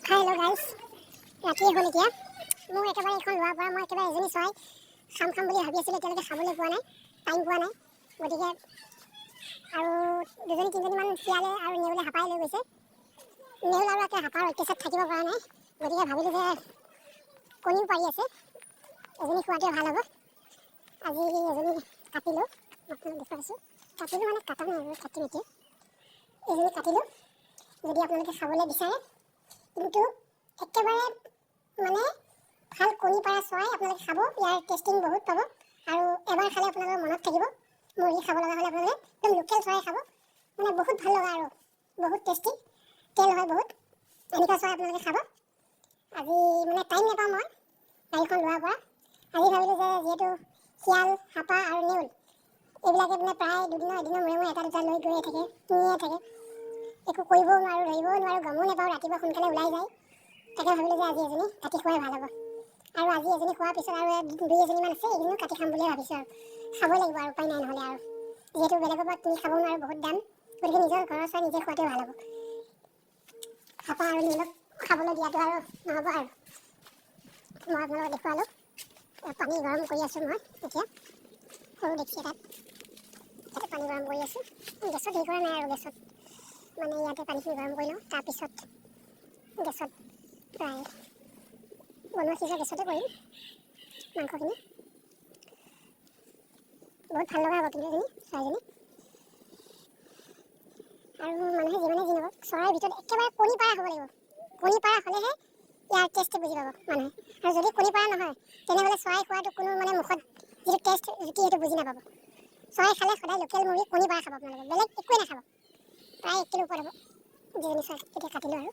hello guys राति হ'ল এতিয়া মই একেবাৰে এখন লোৱাৰ পৰা মই একেবাৰে এজনী চৰাই খাম বুলি ভাবি আছিলোঁ এতিয়ালৈকে খাবলৈ পোৱা নাই টাইম পোৱা নাই গতিকে আৰু দুজনী তিনিজনীমান শিয়ালে আৰু নেউলে হাপাই লৈ গৈছে নেউল আৰু একে হাপাৰ অত্যাচাৰত থাকিব পৰা নাই গতিকে ভাবিলোঁ যে কণীও পাৰি আছে এজনী খোৱাটোৱে ভাল হ'ব আজি এজনী কাটিলোঁ আপোনালোক দেখুৱাইছোঁ কাটিলোঁ মানে কাটা নাই আৰু কাটি নেকি এজনী কাটিলোঁ যদি আপোনালোকে খাবলৈ বিচাৰে কিন্তু একেবাৰে মানে ভাল কণী পাৰা চৰাই আপোনালোকে খাব ইয়াৰ টেষ্টিং বহুত পাব আৰু এবাৰ খালে আপোনালোকৰ মনত থাকিব মুৰ্গী খাব লগা হ'লে আপোনালোকে একদম লোকেল চৰাই খাব মানে বহুত ভাল লগা আৰু বহুত টেষ্টি তেল হয় বহুত এনেকুৱা চৰাই আপোনালোকে খাব আজি মানে টাইম নাপাওঁ মই গাড়ীখন লোৱাৰ পৰা আজি ভাবিলোঁ যে যিহেতু শিয়াল হাপা আৰু নেউল এইবিলাকে মানে প্ৰায় দুদিনৰ এদিনৰ মূৰে এটা দুটা লৈ গৈয়ে থাকে নিয়ে থাকে একো কৰিবও নোৱাৰোঁ ধৰিবও নোৱাৰোঁ গমো নাপাওঁ ৰাতিপুৱা সোনকালে ওলাই যায় তাকে ভাবিলোঁ যে আজি এজনী কাটি খোৱাই ভাল হ'ব আৰু আজি এজনী খোৱাৰ পিছত আৰু দুই এজনীমান আছে এজনীও কাটি খাম বুলিয়ে ভাবিছোঁ আৰু খাবই লাগিব আৰু উপায় নাই নহ'লে আৰু যিহেতু বেলেগৰ পৰা কিনি খাবও নোৱাৰোঁ বহুত দাম গতিকে নিজৰ ঘৰৰ চৰাই নিজে খোৱাটোৱে ভাল হ'ব হাপা আৰু নেউলক খাবলৈ দিয়াটো আৰু নহ'ব আৰু মই আপোনালোকক দেখুৱালোঁ পানী গৰম কৰি আছোঁ মই এতিয়া সৰু ডেকচি এটাত ইয়াতে পানী গৰম কৰি আছোঁ গেছত হেৰি কৰা নাই আৰু গেছত মানে ইয়াতে পানীখিনি গৰম কৰি লওঁ তাৰপিছত গেছত প্ৰায় বনোৱা সিজোৱা গেছতে কৰিম মাংসখিনি বহুত ভাল লগা হ'ব কিন্তু এজনী চৰাইজনী আৰু মানুহে যিমানে যি নকওক চৰাইৰ ভিতৰত একেবাৰে কণী পাৰা হ'ব লাগিব কণী পাৰা হ'লেহে ইয়াৰ টেষ্টটো বুজি পাব মানুহে আৰু যদি কণী পাৰা নহয় তেনেহ'লে চৰাই খোৱাটো কোনো মানে মুখত যিটো টেষ্ট জুতি সেইটো বুজি নাপাব চৰাই খালে সদায় লোকেল মুৰ্গী কণী পাৰা খাব আপোনালোকে বেলেগ একোৱে নাখাব প্ৰায় 1 কিলো ওপৰত হ'ব যিজনী চৰাই এতিয়া কাটিলোঁ আৰু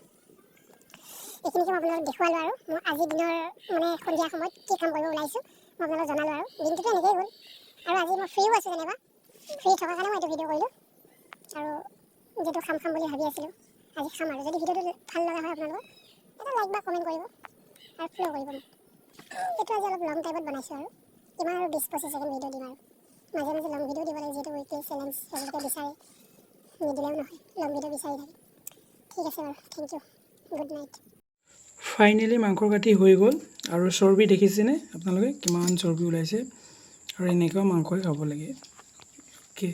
এইখিনিকে মই আপোনালোকক দেখুৱালোঁ আৰু মই আজিৰ দিনৰ মানে সন্ধিয়া সময়ত কি কাম কৰিব ওলাইছোঁ মই আপোনালোকক জনালোঁ আৰু দিনটোতো এনেকৈয়ে গ'ল আৰু আজি মই ফ্ৰীও আছোঁ যেনিবা ফ্ৰী থকাৰ কাৰণে মই এইটো ভিডিঅ' কৰিলোঁ আৰু যিটো খাম বুলি ভাবি আছিলোঁ আজি খাম আৰু যদি ভিডিঅ'টো ভাল লগা হয় আপোনালোকৰ এটা লাইক বা কমেণ্ট কৰিব আৰু ফ'ল' কৰিব মোক এইটো আজি অলপ লং টাইমত বনাইছোঁ আৰু কিমান আৰু 20-25 ছেকেণ্ড ভিডিঅ' দিম আৰু মাজে মাজে লং ভিডিঅ' দিব লাগে যিহেতু উইকলি চেলেঞ্জ সেইবিলাকে বিচাৰে নিদিলেও নহয় লং ভিডিঅ' বিচাৰি থাকে ঠিক আছে বাৰু thank you good night finally মাংস কাটি হৈ গ'ল আৰু চৰ্বি দেখিছেনে আপোনালোকে কিমান চৰ্বি ওলাইছে আৰু এনেকুৱা মাংসই খাব লাগে অ'কে